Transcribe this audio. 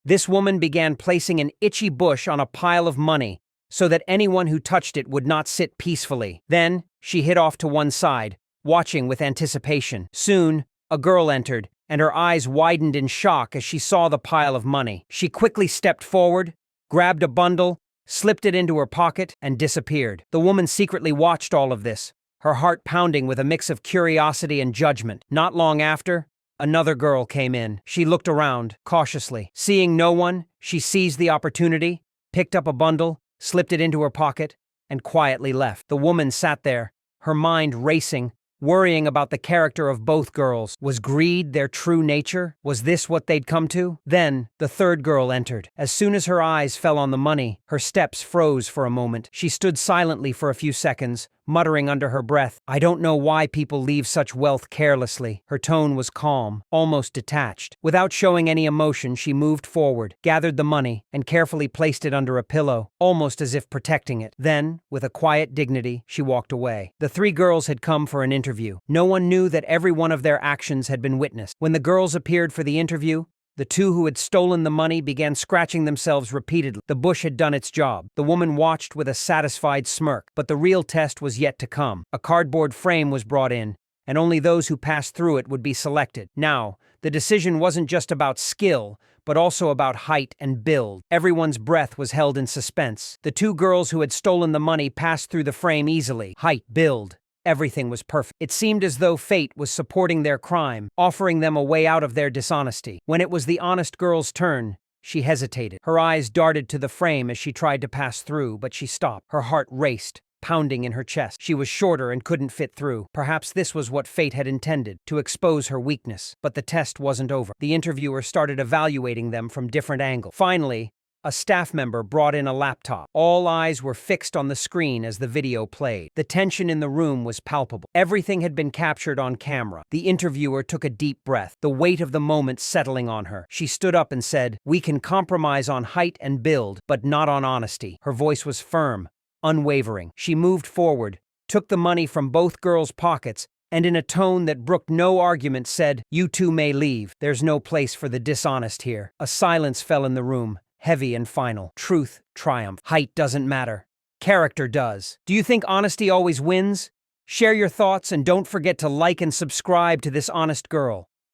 This woman began placing an itchy bush on a pile of money so that anyone who touched it would not sit peacefully. Then, she hid off to one side, watching with anticipation. Soon, a girl entered, and her eyes widened in shock as she saw the pile of money. She quickly stepped forward, grabbed a bundle, slipped it into her pocket, and disappeared. The woman secretly watched all of this, her heart pounding with a mix of curiosity and judgment. Not long after, another girl came in. She looked around, cautiously. Seeing no one, she seized the opportunity, picked up a bundle, slipped it into her pocket, and quietly left. The woman sat there, her mind racing, worrying about the character of both girls. Was greed their true nature? Was this what they'd come to? Then, the third girl entered. As soon as her eyes fell on the money, her steps froze for a moment. She stood silently for a few seconds, muttering under her breath, "I don't know why people leave such wealth carelessly." Her tone was calm, almost detached. Without showing any emotion, she moved forward, gathered the money, and carefully placed it under a pillow, almost as if protecting it. Then, with a quiet dignity, she walked away. The three girls had come for an interview. No one knew that every one of their actions had been witnessed. When the girls appeared for the interview, the two who had stolen the money began scratching themselves repeatedly. The bush had done its job. The woman watched with a satisfied smirk, but the real test was yet to come. A cardboard frame was brought in, and only those who passed through it would be selected. Now, the decision wasn't just about skill, but also about height and build. Everyone's breath was held in suspense. The two girls who had stolen the money passed through the frame easily. Height, build. Everything was perfect. It seemed as though fate was supporting their crime, offering them a way out of their dishonesty. When it was the honest girl's turn, she hesitated. Her eyes darted to the frame as she tried to pass through, but she stopped. Her heart raced, pounding in her chest. She was shorter and couldn't fit through. Perhaps this was what fate had intended, to expose her weakness. But the test wasn't over. The interviewer started evaluating them from different angles. Finally, a staff member brought in a laptop. All eyes were fixed on the screen as the video played. The tension in the room was palpable. Everything had been captured on camera. The interviewer took a deep breath, the weight of the moment settling on her. She stood up and said, "We can compromise on height and build, but not on honesty." Her voice was firm, unwavering. She moved forward, took the money from both girls' pockets, and in a tone that brooked no argument said, "You two may leave. There's no place for the dishonest here." A silence fell in the room, heavy and final. Truth triumphed. Height doesn't matter. Character does. Do you think honesty always wins? Share your thoughts and don't forget to like and subscribe to This Honest Girl.